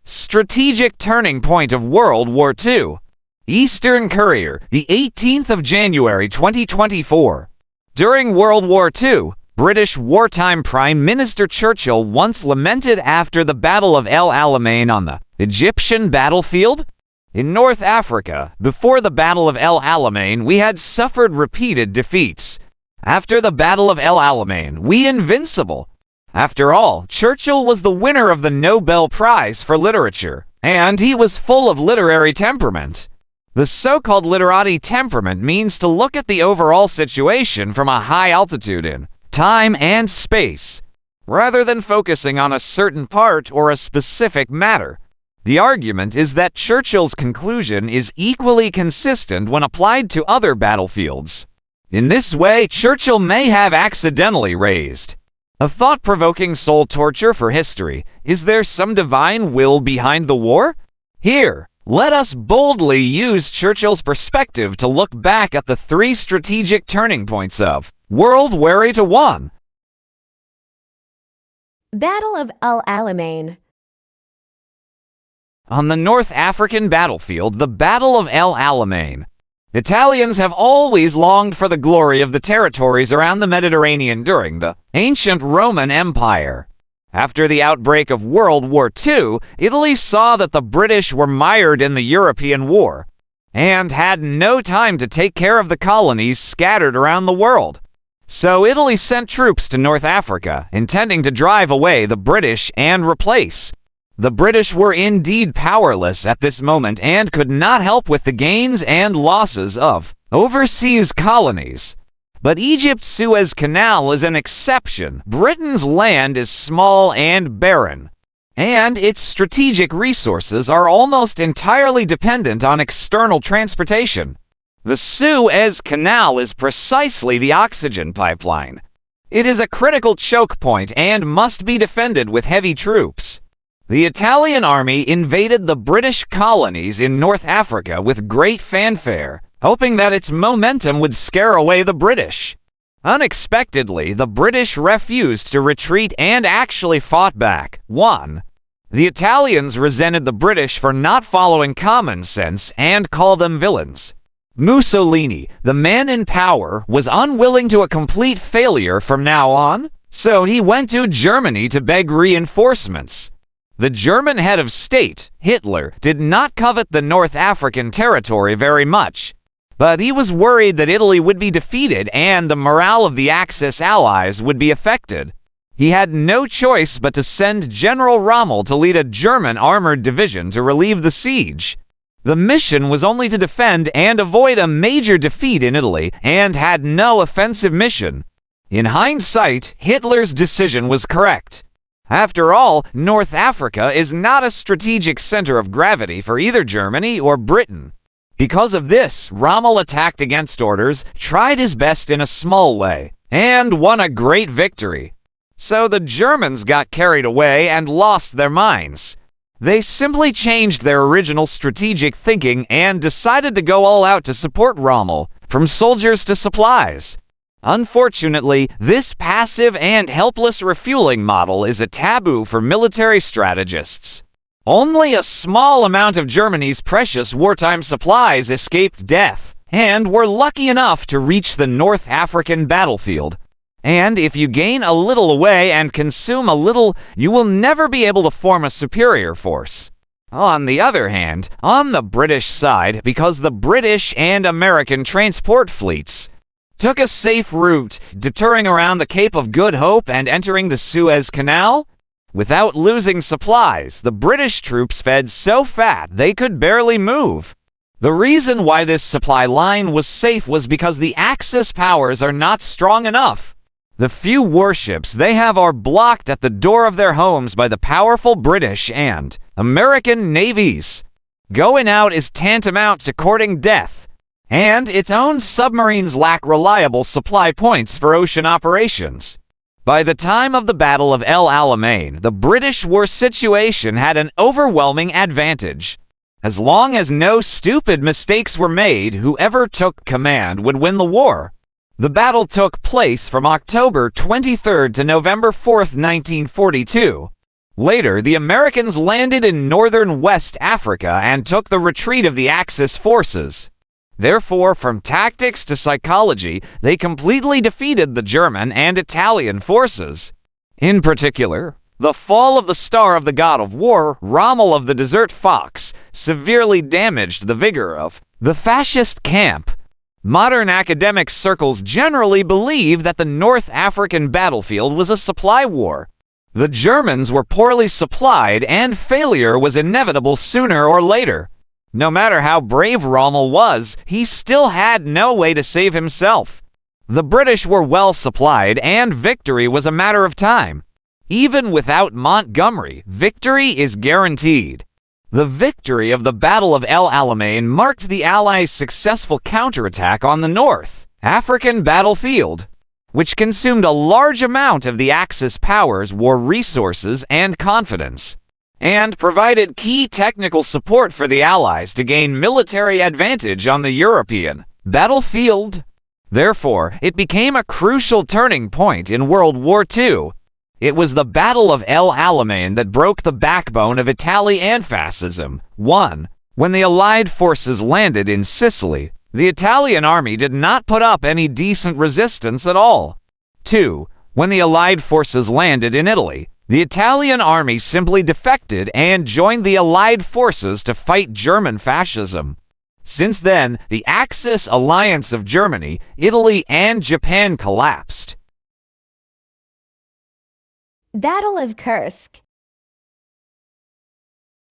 Strategic turning point of World War II. Eastern Courier, the 18th of January 2024. During World War II, British wartime Prime Minister Churchill once lamented after the Battle of El Alamein on the Egyptian battlefield. In North Africa, before the Battle of El Alamein, we had suffered repeated defeats. After the Battle of El Alamein, we invincible. After all, Churchill was the winner of the Nobel Prize for Literature, and he was full of literary temperament. The so-called literati temperament means to look at the overall situation from a high altitude in time and space, rather than focusing on a certain part or a specific matter. The argument is that Churchill's conclusion is equally consistent when applied to other battlefields. In this way, Churchill may have accidentally raised a thought-provoking soul torture for history. Is there some divine will behind the war? Here, let us boldly use Churchill's perspective to look back at the three strategic turning points of World War II. Battle of El Alamein. On the North African battlefield, the Battle of El Alamein. Italians have always longed for the glory of the territories around the Mediterranean during the ancient Roman Empire. After the outbreak of World War II, Italy saw that the British were mired in the European War and had no time to take care of the colonies scattered around the world. So Italy sent troops to North Africa, intending to drive away the British and replace. The British were indeed powerless at this moment and could not help with the gains and losses of overseas colonies. But Egypt's Suez Canal is an exception. Britain's land is small and barren, and its strategic resources are almost entirely dependent on external transportation. The Suez Canal is precisely the oxygen pipeline. It is a critical choke point and must be defended with heavy troops. The Italian army invaded the British colonies in North Africa with great fanfare, hoping that its momentum would scare away the British. Unexpectedly, the British refused to retreat and actually fought back. 1. The Italians resented the British for not following common sense and called them villains. Mussolini, the man in power, was unwilling to a complete failure from now on, so he went to Germany to beg reinforcements. The German head of state, Hitler, did not covet the North African territory very much, but he was worried that Italy would be defeated and the morale of the Axis allies would be affected. He had no choice but to send General Rommel to lead a German armored division to relieve the siege. The mission was only to defend and avoid a major defeat in Italy and had no offensive mission. In hindsight, Hitler's decision was correct. After all, North Africa is not a strategic center of gravity for either Germany or Britain. Because of this, Rommel attacked against orders, tried his best in a small way, and won a great victory. So the Germans got carried away and lost their minds. They simply changed their original strategic thinking and decided to go all out to support Rommel, from soldiers to supplies. Unfortunately, this passive and helpless refueling model is a taboo for military strategists. Only a small amount of Germany's precious wartime supplies escaped death and were lucky enough to reach the North African battlefield. And if you gain a little away and consume a little, you will never be able to form a superior force. On the other hand, on the British side, because the British and American transport fleets took a safe route, deterring around the Cape of Good Hope and entering the Suez Canal, without losing supplies, the British troops fed so fat they could barely move. The reason why this supply line was safe was because the Axis powers are not strong enough. The few warships they have are blocked at the door of their homes by the powerful British and American navies. Going out is tantamount to courting death, and its own submarines lack reliable supply points for ocean operations. By the time of the Battle of El Alamein, the British war situation had an overwhelming advantage. As long as no stupid mistakes were made, whoever took command would win the war. The battle took place from October 23 to November 4, 1942. Later, the Americans landed in northern West Africa and took the retreat of the Axis forces. Therefore, from tactics to psychology, they completely defeated the German and Italian forces. In particular, the fall of the star of the god of war, Rommel of the Desert Fox, severely damaged the vigor of the fascist camp. Modern academic circles generally believe that the North African battlefield was a supply war. The Germans were poorly supplied and failure was inevitable sooner or later. No matter how brave Rommel was, he still had no way to save himself. The British were well supplied and victory was a matter of time. Even without Montgomery, victory is guaranteed. The victory of the Battle of El Alamein marked the Allies' successful counterattack on the North African battlefield, which consumed a large amount of the Axis powers' war resources and confidence, and provided key technical support for the Allies to gain military advantage on the European battlefield. Therefore, it became a crucial turning point in World War II. It was the Battle of El Alamein that broke the backbone of Italian fascism. 1. When the Allied forces landed in Sicily, the Italian army did not put up any decent resistance at all. 2. When the Allied forces landed in Italy, the Italian army simply defected and joined the Allied forces to fight German fascism. Since then, the Axis alliance of Germany, Italy, and Japan collapsed. Battle of Kursk.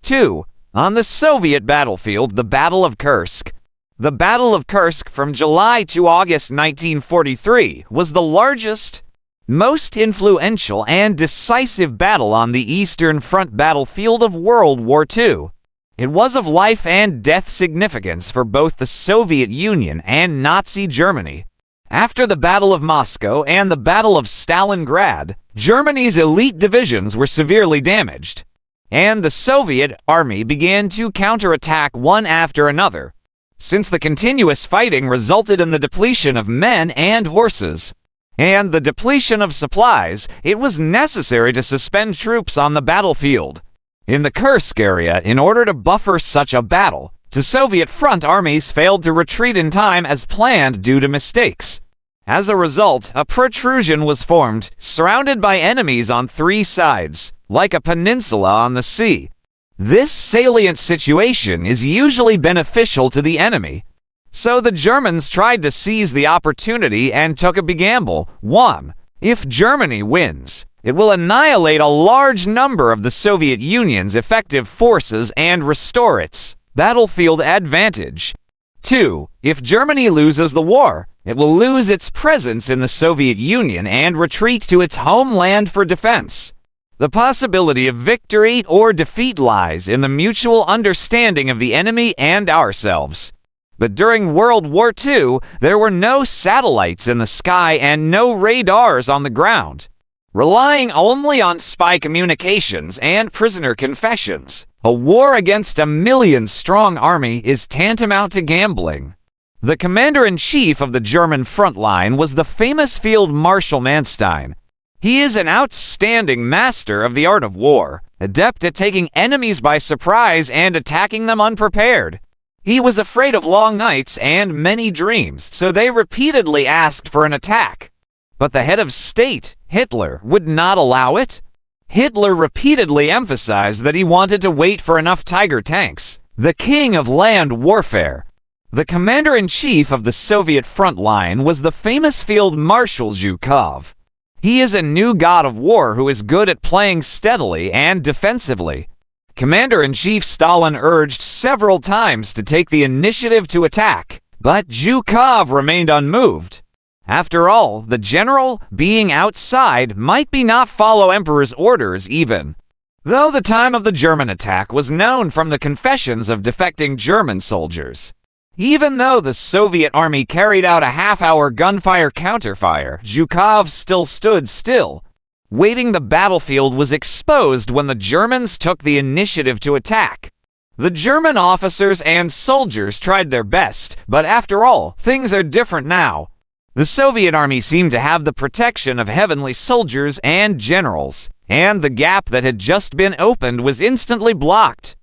2. On the Soviet battlefield, the Battle of Kursk. The Battle of Kursk from July to August 1943 was the largest, most influential, and decisive battle on the Eastern Front battlefield of World War II. It was of life and death significance for both the Soviet Union and Nazi Germany. After the Battle of Moscow and the Battle of Stalingrad, Germany's elite divisions were severely damaged, and the Soviet army began to counterattack one after another. Since the continuous fighting resulted in the depletion of men and horses, and the depletion of supplies, it was necessary to suspend troops on the battlefield. In the Kursk area, in order to buffer such a battle, the Soviet front armies failed to retreat in time as planned due to mistakes. As a result, a protrusion was formed, surrounded by enemies on three sides, like a peninsula on the sea. This salient situation is usually beneficial to the enemy. So the Germans tried to seize the opportunity and took a big gamble. 1. If Germany wins, it will annihilate a large number of the Soviet Union's effective forces and restore its battlefield advantage. 2. If Germany loses the war, it will lose its presence in the Soviet Union and retreat to its homeland for defense. The possibility of victory or defeat lies in the mutual understanding of the enemy and ourselves. But during World War II, there were no satellites in the sky and no radars on the ground. Relying only on spy communications and prisoner confessions, a war against a million-strong army is tantamount to gambling. The commander-in-chief of the German front line was the famous Field Marshal Manstein. He is an outstanding master of the art of war, adept at taking enemies by surprise and attacking them unprepared. He was afraid of long nights and many dreams, so they repeatedly asked for an attack. But the head of state, Hitler, would not allow it. Hitler repeatedly emphasized that he wanted to wait for enough Tiger tanks, the king of land warfare. The commander-in-chief of the Soviet front line was the famous Field Marshal Zhukov. He is a new god of war who is good at playing steadily and defensively. Commander-in-Chief Stalin urged several times to take the initiative to attack, but Zhukov remained unmoved. After all, the general, being outside, might not follow Emperor's orders even. Though the time of the German attack was known from the confessions of defecting German soldiers. Even though the Soviet army carried out a half-hour gunfire counterfire, Zhukov still stood still. Waiting the battlefield was exposed when the Germans took the initiative to attack. The German officers and soldiers tried their best, but after all, things are different now. The Soviet army seemed to have the protection of heavenly soldiers and generals, and the gap that had just been opened was instantly blocked.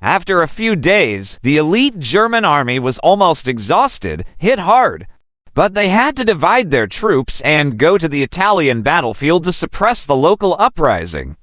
After a few days, the elite German army was almost exhausted, hit hard. But they had to divide their troops and go to the Italian battlefield to suppress the local uprising.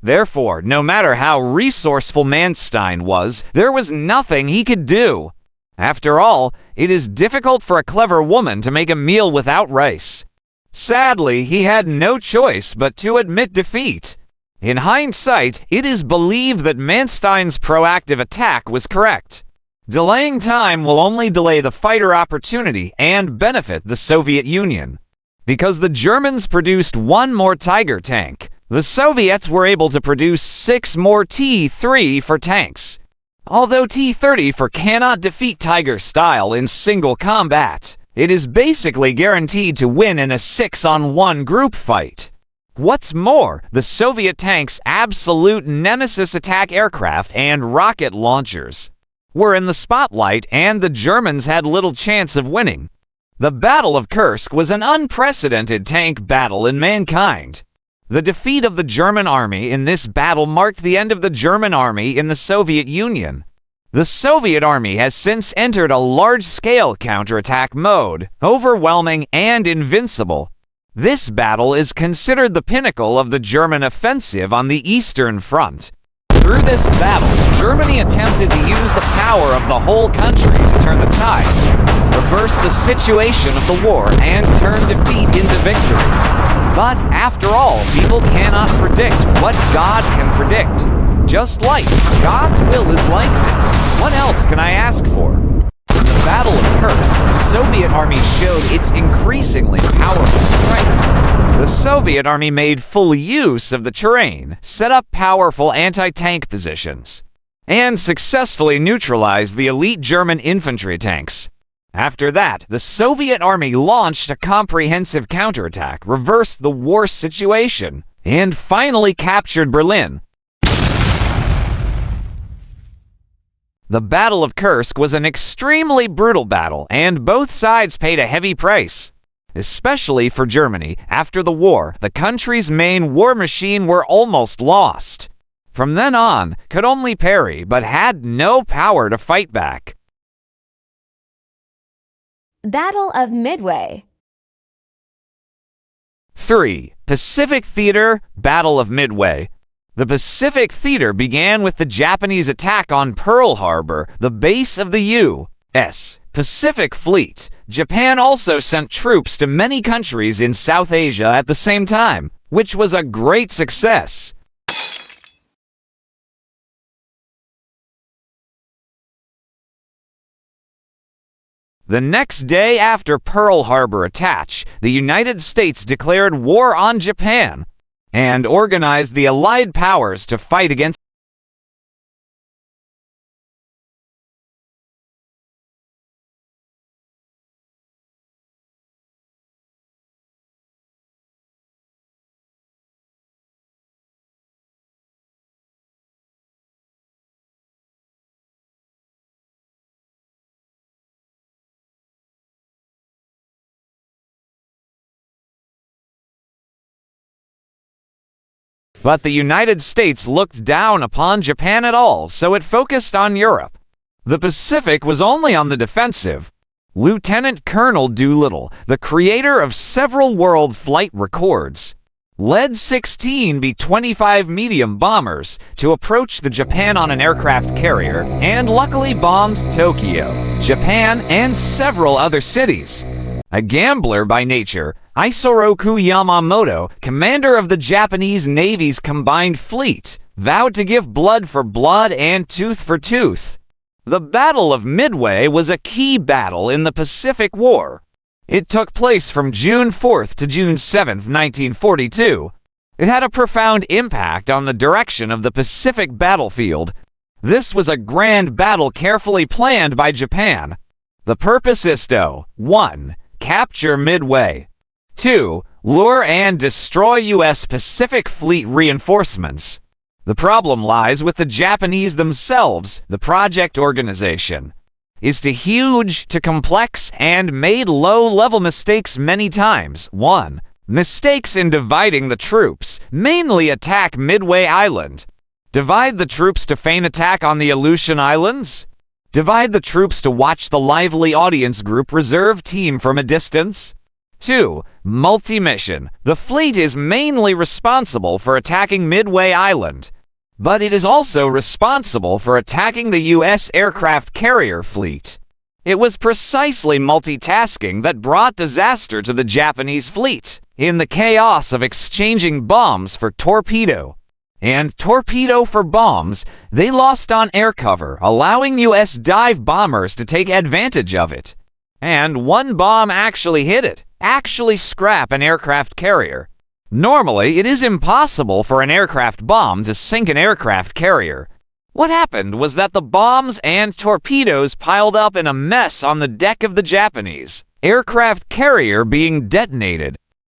Therefore, no matter how resourceful Manstein was, there was nothing he could do. After all, it is difficult for a clever woman to make a meal without rice. Sadly, he had no choice but to admit defeat. In hindsight, it is believed that Manstein's proactive attack was correct. Delaying time will only delay the fighter opportunity and benefit the Soviet Union. Because the Germans produced one more Tiger tank, the Soviets were able to produce 6 more T-3 for tanks. Although T-34 cannot defeat Tiger style in single combat, it is basically guaranteed to win in a 6-on-1 group fight. What's more, the Soviet tanks' absolute nemesis attack aircraft and rocket launchers were in the spotlight, and the Germans had little chance of winning. The Battle of Kursk was an unprecedented tank battle in mankind. The defeat of the German army in this battle marked the end of the German army in the Soviet Union. The Soviet army has since entered a large-scale counterattack mode, overwhelming and invincible. This battle is considered the pinnacle of the German offensive on the Eastern Front. Through this battle, Germany attempted to use the power of the whole country to turn the tide, reverse the situation of the war, and turn defeat into victory. But after all, people cannot predict what God can predict. Just like God's will is like this. What else can I ask for? In the Battle of Kursk, the Soviet army showed its increasingly powerful strength. The Soviet army made full use of the terrain, set up powerful anti-tank positions, and successfully neutralized the elite German infantry tanks. After that, the Soviet army launched a comprehensive counterattack, reversed the war situation, and finally captured Berlin. The Battle of Kursk was an extremely brutal battle, and both sides paid a heavy price. Especially for Germany, after the war, the country's main war machine were almost lost. From then on, could only parry, but had no power to fight back. Battle of Midway. 3. Pacific Theater, Battle of Midway. The Pacific Theater began with the Japanese attack on Pearl Harbor, the base of the U.S. Pacific Fleet. Japan also sent troops to many countries in South Asia at the same time, which was a great success. The next day after Pearl Harbor attack, the United States declared war on Japan and organized the Allied powers to fight against But the United States looked down upon Japan at all, so it focused on Europe. The Pacific was only on the defensive. Lieutenant Colonel Doolittle, the creator of several world flight records, led 16 B-25 medium bombers to approach the Japan on an aircraft carrier and luckily bombed Tokyo, Japan, and several other cities. A gambler by nature, Isoroku Yamamoto, commander of the Japanese Navy's combined fleet, vowed to give blood for blood and tooth for tooth. The Battle of Midway was a key battle in the Pacific War. It took place from June 4th to June 7th, 1942. It had a profound impact on the direction of the Pacific battlefield. This was a grand battle carefully planned by Japan. The purpose is to 1. Capture Midway. 2. lure and destroy U.S. Pacific Fleet reinforcements. The problem lies with the Japanese themselves. The project organization is too huge, too complex, and made low-level mistakes many times. 1. Mistakes in dividing the troops. Mainly attack Midway Island. Divide the troops to feign attack on the Aleutian Islands. Divide the troops to watch the lively audience group reserve team from a distance. 2. Multi-mission. The fleet is mainly responsible for attacking Midway Island, but it is also responsible for attacking the U.S. aircraft carrier fleet. It was precisely multitasking that brought disaster to the Japanese fleet, in the chaos of exchanging bombs for torpedo and torpedo for bombs. They lost on air cover, allowing U.S. dive bombers to take advantage of it. And one bomb actually hit it, actually scrap an aircraft carrier. Normally, it is impossible for an aircraft bomb to sink an aircraft carrier. What happened was that the bombs and torpedoes piled up in a mess on the deck of the Japanese aircraft carrier being detonated.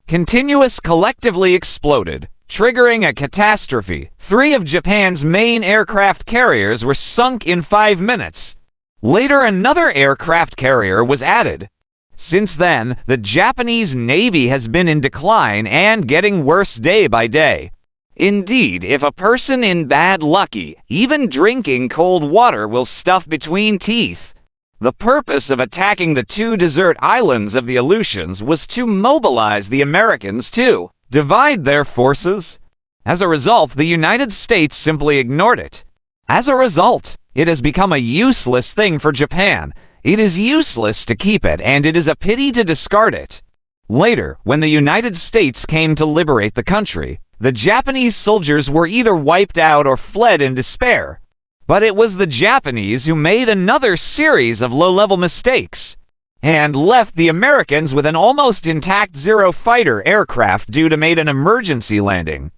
Continuous collectively exploded, triggering a catastrophe. 3 of Japan's main aircraft carriers were sunk in 5 minutes. Later, another aircraft carrier was added. Since then, the Japanese Navy has been in decline and getting worse day by day. Indeed, if a person in bad lucky, even drinking cold water will stuff between teeth. The purpose of attacking the 2 desert islands of the Aleutians was to mobilize the Americans to divide their forces. As a result, the United States simply ignored it. As a result, it has become a useless thing for Japan. It is useless to keep it, and it is a pity to discard it. Later, when the United States came to liberate the country, the Japanese soldiers were either wiped out or fled in despair. But it was the Japanese who made another series of low-level mistakes and left the Americans with an almost intact Zero fighter aircraft due to make an emergency landing.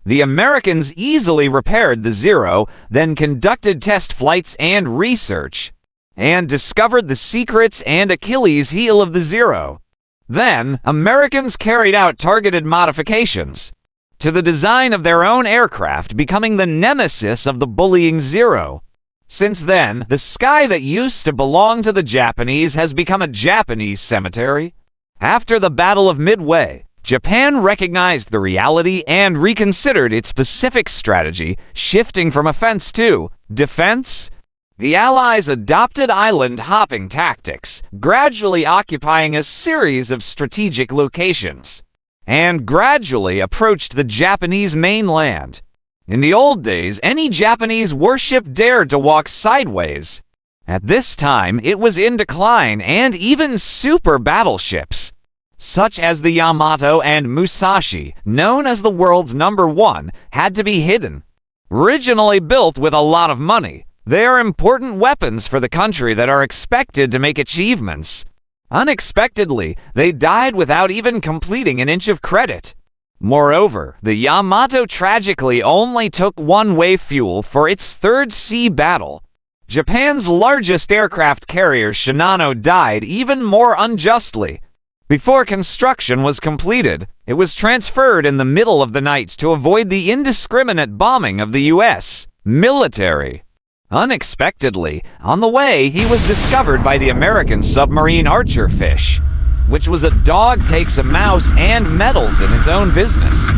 The Americans easily repaired the Zero, then conducted test flights and research, and discovered the secrets and Achilles heel of the Zero. Then, Americans carried out targeted modifications to the design of their own aircraft, becoming the nemesis of the bullying Zero. Since then, the sky that used to belong to the Japanese has become a Japanese cemetery. After the Battle of Midway, Japan recognized the reality and reconsidered its Pacific strategy, shifting from offense to defense. The Allies adopted island-hopping tactics, gradually occupying a series of strategic locations, and gradually approached the Japanese mainland. In the old days, any Japanese warship dared to walk sideways. At this time, it was in decline, and even super battleships, such as the Yamato and Musashi, known as the world's #1, had to be hidden. Originally built with a lot of money, they are important weapons for the country that are expected to make achievements. Unexpectedly, they died without even completing an inch of credit. Moreover, the Yamato tragically only took one-way fuel for its third sea battle. Japan's largest aircraft carrier, Shinano, died even more unjustly. Before construction was completed, it was transferred in the middle of the night to avoid the indiscriminate bombing of the U.S. military. Unexpectedly, on the way, he was discovered by the American submarine Archer fish, which was a dog takes a mouse and meddles in its own business.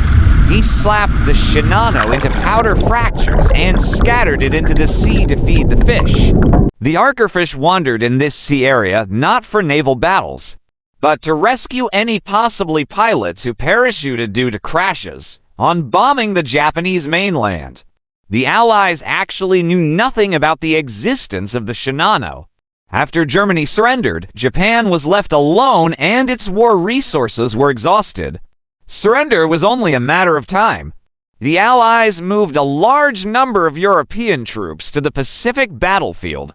He slapped the Shinano into powder fractures and scattered it into the sea to feed the fish. The Archer fish wandered in this sea area not for naval battles, but to rescue any possibly pilots who parachuted due to crashes on bombing the Japanese mainland. The Allies actually knew nothing about the existence of the Shinano. After Germany surrendered, Japan was left alone and its war resources were exhausted. Surrender was only a matter of time. The Allies moved a large number of European troops to the Pacific battlefield.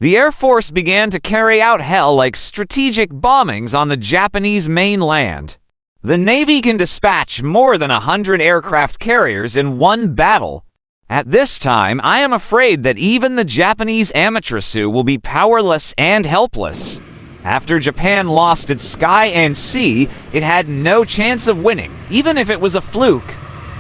The Air Force began to carry out hell-like strategic bombings on the Japanese mainland. The Navy can dispatch more than 100 aircraft carriers in one battle. At this time, I am afraid that even the Japanese Amaterasu will be powerless and helpless. After Japan lost its sky and sea, it had no chance of winning, even if it was a fluke.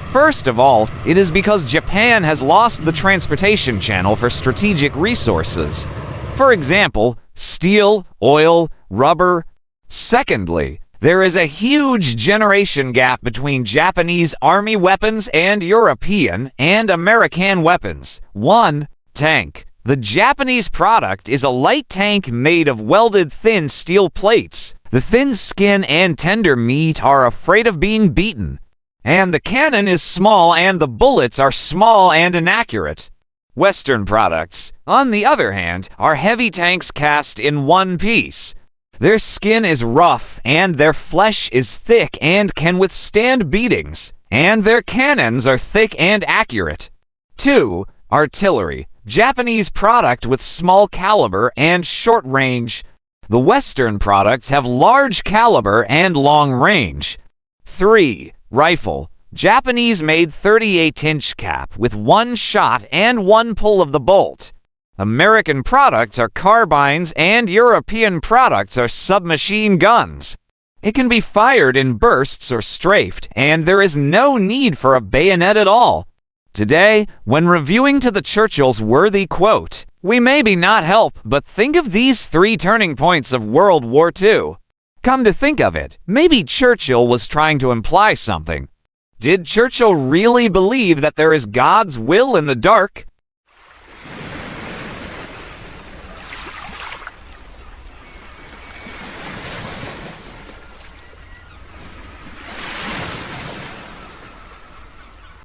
First of all, it is because Japan has lost the transportation channel for strategic resources. For example, steel, oil, rubber. Secondly, there is a huge generation gap between Japanese army weapons and European and American weapons. 1. Tank. The Japanese product is a light tank made of welded thin steel plates. The thin skin and tender meat are afraid of being beaten. And the cannon is small and the bullets are small and inaccurate. Western products, on the other hand, are heavy tanks cast in one piece. Their skin is rough and their flesh is thick and can withstand beatings. And their cannons are thick and accurate. 2. Artillery. Japanese product with small caliber and short range. The Western products have large caliber and long range. 3. Rifle. Japanese made 38-inch cap with one shot and one pull of the bolt. American products are carbines and European products are submachine guns. It can be fired in bursts or strafed, and there is no need for a bayonet at all. Today, when reviewing to the Churchill's worthy quote, we maybe not help but think of these 3 turning points of World War II. Come to think of it, maybe Churchill was trying to imply something. Did Churchill really believe that there is God's will in the dark?